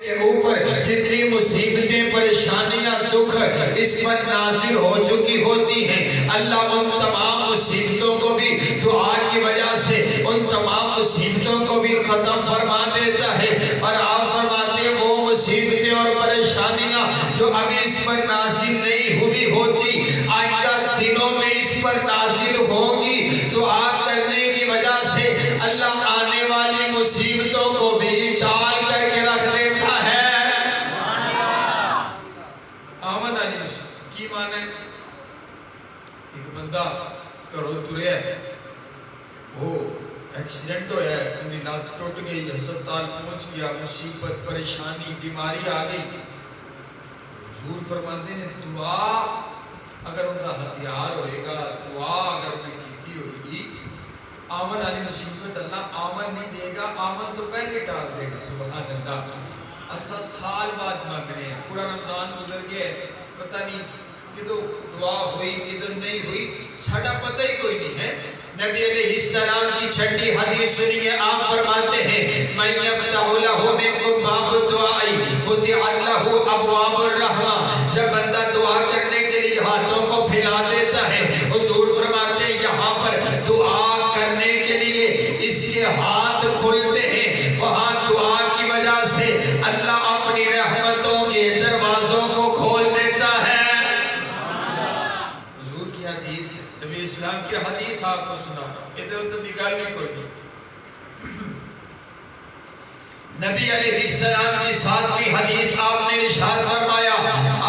اوپر جتنی مصیبتیں پریشانیاں دکھ اس پر نازل ہو چکی ہوتی ہیں، اللہ ان تمام مصیبتوں کو بھی دعا کی وجہ سے ان تمام مصیبتوں کو بھی ختم فرما دیتا ہے۔ اور آپ فرماتے ہیں وہ مصیبتیں اور پریشانیاں جو ابھی اس پر نازل نہیں ہوئی ہوتی، آئندہ دنوں میں اس پر نازل ہوں گی۔ دعا کرنے کی وجہ سے اللہ آنے والی مصیبتوں کو بھی ٹال کر کے رکھ دیتا ہے۔ آمن آلی مصیبت کی معنی ہے؟ ایک بندہ کرو ترے ہے، وہ ایکسیڈنٹ ہویا ہے، ان دی لات ٹوٹ گئی، ہسپتال پہنچ گیا، مصیبت پریشانی بیماری آ گئی۔ حضور فرماتے ہیں دعا اگر ان کا ہتھیار ہوئے گا، دعا اگر انہیں کیتی ہوئے گی، آمن آلی مصیبت اللہ آمن نہیں دے گا، آمن تو پہلے ٹال دے گا۔ سبحان اللہ۔ ایسا سال بعد مانگنے ہیں، پورا رمضان گزر گیا ہے، پتہ نہیں کدو دعا ہوئی کدو نہیں ہوئی، ساڑھا پتہ ہی کوئی نہیں ہے۔ نبی علیہ السلام کی چھٹی حدیث سنیے، آپ فرماتے ہیں مَن یفتح لہ منکم باب الدعاء فتحت لہ ابواب الرحمہ۔ جب بندہ دعا کرنے کے لیے ہاتھوں کو پھیلا دیتا ہے، حضور فرماتے ہیں یہاں پر دعا کرنے کے لیے اس کے ہاتھ کھلتے ہیں، وہاں دعا کی وجہ سے اللہ اپنی رحمتوں کے دروازوں کو کھول دیتا ہے۔ حضور کی حدیث، نبی اسلام کی حدیث آپ کو سنا رہا ہوں، ادھر ادھر نکالنے کوئی نہیں۔ نبی علیہ السلام کی ساتویں حدیث آپ نے ارشاد فرمایا،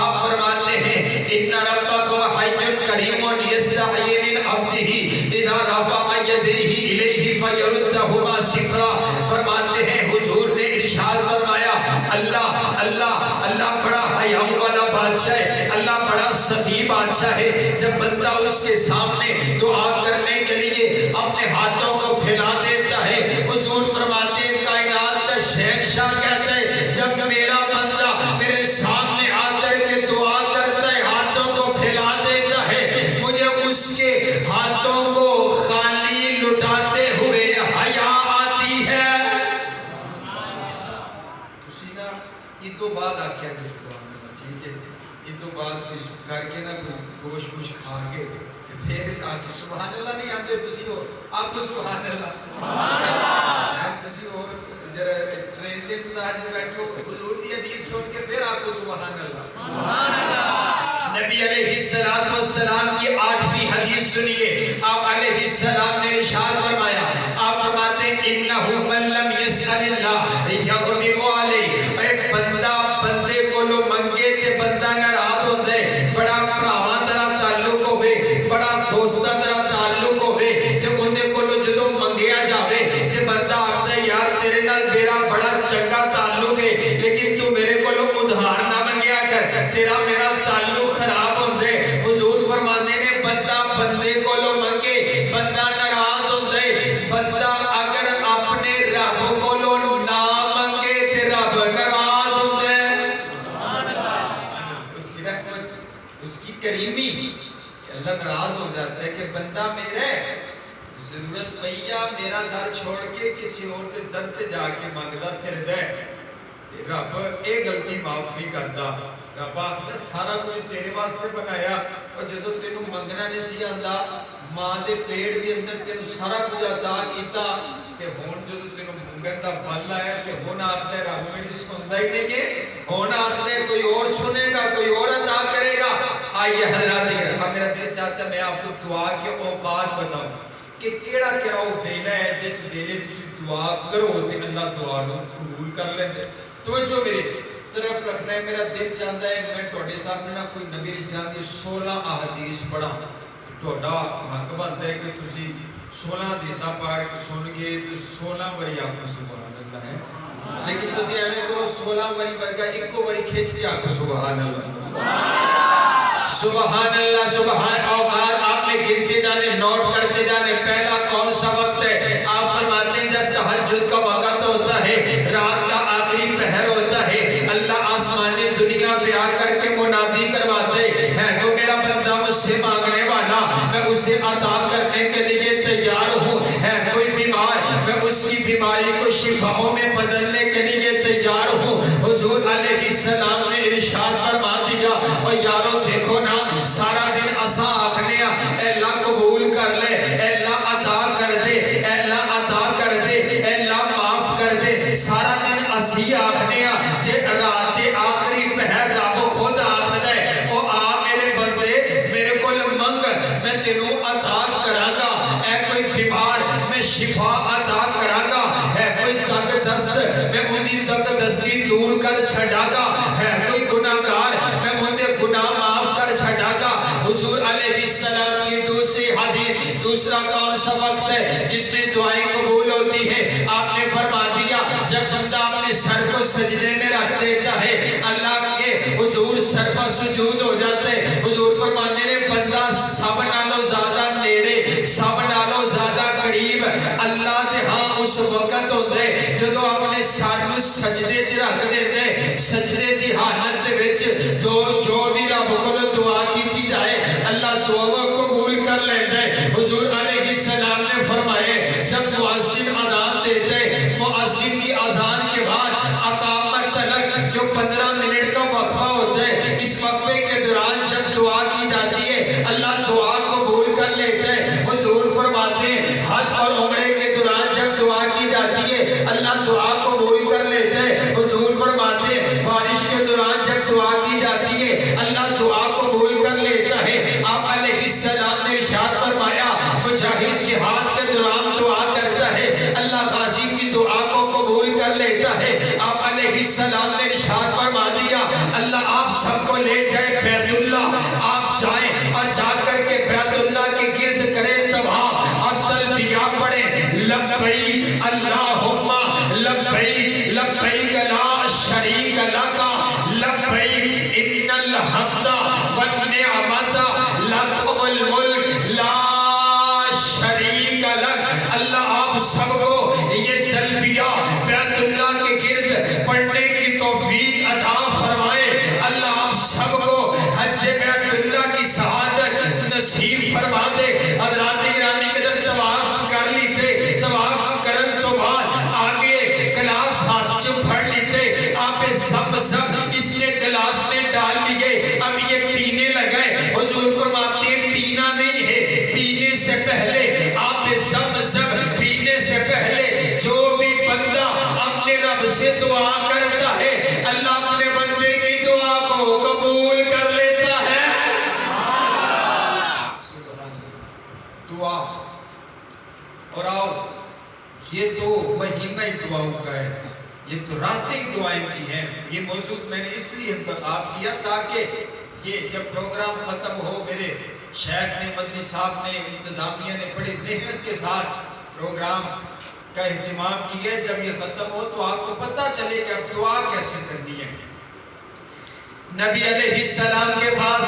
آپ فرماتے ہیں ان ربکم حی کریم یستحیی من عبدہ اذا رفع یدیہ الیہ فیردہما صفرا۔ فرماتے ہیں حضور نے ارشاد فرمایا اللہ اللہ اللہ بڑا حیا والا بادشاہ ہے، اللہ بڑا سخی بادشاہ ہے۔ جب بندہ اس کے سامنے دعا کرنے کے لیے اپنے ہاتھوں کو پھیلا دیتا ہے، حضور فرماتے ہیں کائنات کا شہنشاہ کہتا ہے جب میرا بندہ میرے سامنے آ کر کے دعا کرتا ہے، ہاتھوں کو پھیلا دیتا ہے، مجھے اس کے ہاتھوں کو خالی لٹاتے ہوئے حیا آتی ہے۔ تسینا ادو بعد آکھیا جو سبحان اللہ، ٹھیک ہے، ادو بعد کر کے نہ کوئی گوشت کچھ کھا کے پھر آکے سبحان اللہ نہیں آتے تسی ہو، آپ کو سبحان اللہ تسی ہو ٹرین کے انتظار سے بیٹھو، حضور دی حدیث سن کے پھر آپ کو سبحان اللہ۔ نبی علیہ السلام کی 8ویں حدیث سنیے، آپ علیہ السلام نے ارشاد فرمایا، آپ فرماتے ہیں انہ من لم یسأل اللہ یغضب علیہ۔ اے بندہ بندے کو لو منگے تے بندہ ناراض ہو جائے، بڑا پراواں طرح تعلق ہوئے، بڑا دوستہ طرح تعلق ہوئے تے اندے کو لو جدو منگیا جاوے تے بندہ آخدا ہے یار تیرے نال میرا بڑا چنگا تعلق ہے لیکن تو میرے کو لو ادھار نہ منگیا کر، تیرا میرا تعلق خراب ہوندے۔ حضور فرمانے نے بندہ بندے کو لو منگے، بندہ ناراض ہوندے، بندہ اگر اپنے رب کو لو نہ منگے تے رب ناراض ہوندے۔ اس کی رحمت، اس کی کریمی کہ اللہ ناراض ہو جاتا ہے کہ بندہ میرا ہے، ضرورت پہیا میرا در چھوڑ کے کسی اور کے در تے جا کے مانگدا پھر دے، رب اے غلطی معاف نہیں کرتا۔ رب آخر سارا کچھ تیرے واسطے بنایا، اور جدو تینوں منگنا نہیں سی آندا، ماں دے پیڑ بھی اندر تینوں سارا کچھ عطا کیتا، تے ہون جدو تینوں منگن دا پھل آیا تے ہون آخر رب میری سندا ہی نہیں ہے، ہون آخر کوئی اور سنے گا، کوئی اور عطا کرے گا۔ آئیے حضرات دیکھیں، میرا دل چاہتا ہے میں آپ کو دعا کے اوقات بتاؤں کہ کیڑا کیڑا وہ ویلا ہے جس ویلے تسی دعا کرو تے اللہ دعا نو قبول کر لیندے۔ توجہ میری طرف رکھنا ہے، میرا دل چاہتا ہے میں تواڈے سامنے نہ کوئی نبی اسلام کی 16 احادیث پڑھاں، تواڈا حق بنتا ہے کہ تسی 16 حدیثاں پاک سن کے تو 16 واری آپ کو سبحان اللہ ہے، لیکن تسی ایویں کرو 16 واری ورگا ایکو واری کھچ کے آپ کو سبحان اللہ سبحان اللہ سبحان۔ اوقات آپ نے گنتے جانے، نوٹ کرتے جانے، پہلا کون سا وقت ہے؟ آپ فرماتے ہیں جب تہجد کا وقت ہوتا ہے، رات کا آخری پہر ہوتا ہے، اللہ آسمانی دنیا پہ آ کر کے منادی کرواتے ہیں تو میرا بندہ مجھ سے مانگنے والا، میں اسے عطا کرنے کے لیے تیار ہوں۔ ہے کوئی بیمار، میں اس کی بیماری کو شفاؤں میں بدلنے کے لیے تیار ہوں۔ حضور علیہ السلام نے ارشاد فرما دیا اور یارو دیکھو نا سارا دن اسا آخنے اے اللہ قبول کر لے، اے اللہ عطا کر دے، اے اللہ عطا کر دے، اے اللہ معاف کر دے، سارا دن اسی آخنے جے رات دے آخری پہر رب خود آخ دے او آ میرے بندے میرے کو منگ میں تینوں عطا کرانگا، اے کوئی بیمار میں شفا عطا کرانگا، ہے کوئی تنگ دست میں انہی تنگ دستی دور کر چھڑاگا، ہے کوئی گناہگار میں انہی گناہ معاف کر چھڑاگا۔ حضور علیہ السلام کی دوسری حدیث، دوسرا کون سا وقت ہے جس میں دعائیں قبول ہوتی ہے؟ آپ نے فرما دیا جب بندہ اپنے سر کو سجدے میں رکھ دیتا ہے اللہ کے حضور سر پر سجود ہو جاتے ہیں۔ حضور فرمانے نے بندہ سب نالو زیادہ نیڑے سب نالو زیادہ قریب اللہ دے ہاں اس وقت ہوتے جدو اپنے سر کو سجدے چ رکھ دیتے، سجدے دی حالت دے وچ جو بھی رب کو دعا کی جائے اللہ دعا قبول کر لیتا ہے۔ حضور علیہ السلام نے فرمائے جب مؤذن اذان دیتے، مؤذن کی اذان کے بعد اقامت تلک جو 15 منٹ کا وقفہ ہوتا ہے، اس وقفے کے دوران جب دعا کی جاتی ہے اللہ دعا قبول کر لیتا ہے۔ حضور فرماتے ہیں حج اور عمرے کے دوران جب دعا کی جاتی ہے اللہ دعا قبول کر لیتا ہے۔ حضور فرماتے ہیں بارش کے دوران جب دعا کی جاتی ہے اللہ دعا قبول کر لیتا ہے۔ آپ علیہ السلام نے ارشاد فرمایا مجاہد جہاد کے دوران دعا کرتا ہے اللہ غازی کی دعا کو قبول کر لیتا ہے۔ آپ علیہ السلام نے ارشاد فرما دیا اللہ آپ سب کو لے جائے بیت اللہ، آپ جائیں اور جا کر کے بیت اللہ کے گرد کریں طواف اور تلبیہ پڑھیں لبیک اللہم لبیک لبیک لا شریک لک لبیک ان الحمد والنعمت لک والملک لا شریک لک۔ اللہ آپ سب کو یہ تلبیہ بیت اللہ کے گرد پڑھنے کی توفیق عطا فرمائے۔ اللہ آپ سب کو حج بیت اللہ کی سعادت نصیب فرما دے۔ حضرات گرامی قدر طواف کر لیتے، طواف کرن تو بعد آگے گلاس ہاتھ چ پھڑ لیتے، آپ سب اس نے گلاس میں ڈال لیے، اب یہ پینے لگے۔ حضور فرماتے ہیں پینا نہیں ہے، پینے سے پہلے آپ سب پینے سے پہلے جو بھی بندہ اپنے رب سے دعا کرتا ہے اللہ اپنے بندے کی دعا کو قبول کر لیتا ہے۔ دعا اور آؤ یہ تو مہینہ ہی دعاؤں کا ہے، یہ تو راتیں دعائیں کی ہیں۔ یہ موضوع میں نے اس لیے انتخاب کیا تاکہ یہ جب پروگرام ختم ہو، میرے شیخ نے مدنی صاحب نے انتظامیہ نے بڑی محنت کے ساتھ پروگرام کا اہتمام کیا، جب یہ ختم ہو تو آپ کو پتہ چلے کہ اب دعا کیسے کرنی ہے۔ نبی علیہ السلام کے پاس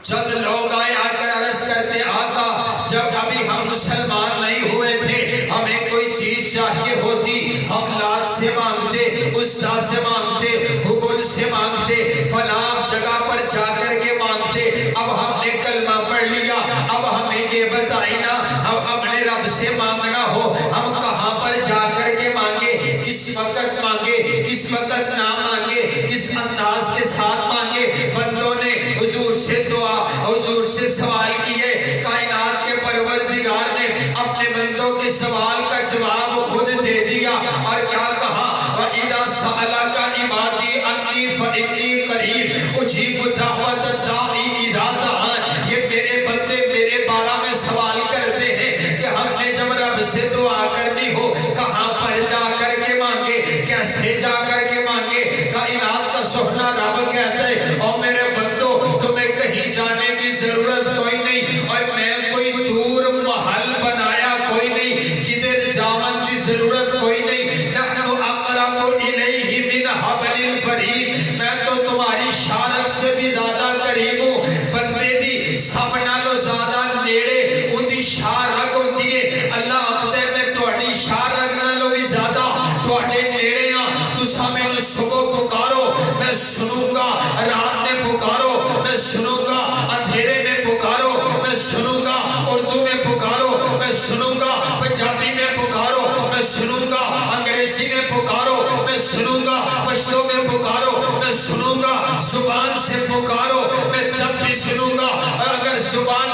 چند لوگ آئے آ کر عرض کرتے آقا جب ابھی ہم مسلمان نہیں ہوئے تھے ہمیں کوئی چیز چاہیے ہوتی ہم لات سے مانگتے، عزا سے مانگتے، حبل سے مانگتے، فلاں جگہ پر جا کر کے مانگتے، اب ہم نے کلمہ پڑھ لیا اب ہمیں یہ بتائی نا ہم اپنے رب سے مانگنا ہو ہم کہاں پر جا کر کے مانگے، کس وقت مانگے، کس وقت نہ مانگے، کس انداز کے ساتھ مانگے۔ بندوں نے حضور سے دعا حضور سے سوال کیے، کائنات کے پروردگار نے اپنے بندوں کے سوال کا جواب خود دے دیا اور کیا کہا وَإِذَا سَأَلَكَ عِبَادِي عَنِّي فَإِنِّي قَرِيبٌ أُجِيبُ دَعْوَةَ الدَّاعِ إِذَا دَعَانِ۔ یہ میرے بندے میرے بارے میں سوال کرتے ہیں کہ ہم نے جب رب سے دعا کرنی ہو کہاں پر جا کر کے مانگے، کیسے جا کر کے مانگے۔ کائنات کا سخنا رب کہتا ہے اور میرے بندوں تمہیں کہیں جانے کی ضرورت کوئی نہیں اور میں کوئی دور محل بنایا کوئی نہیں، کدھر جاون کی ضرورت کوئی نہیں۔ نحن اقرب الیہ من حبل الورید، میں تو تمہاری شارک سے بھی زیادہ قریب ہوں۔ بندے دی سب نالو زیادہ نیڑے ان دی شارک ہوتی ہے۔ اللہ آخدے میں تہاڈی شارک نالو بھی زیادہ تہاڈے نیڑے ہاں۔ تساں مینوں صبح پکارو میں سنوں گا، رات میں پکارو میں سنوں گا، اندھیرے میں پکارو میں سنوں گا، اردو میں پکارو میں سنوں گا، پنجابی میں پکارو میں سنوں گا، انگریزی میں پکارو میں سنوں گا پشتوں میں پکارو، میں سنوں گا زبان سے پکارو، میں تب بھی سنوں گا، اور اگر زبان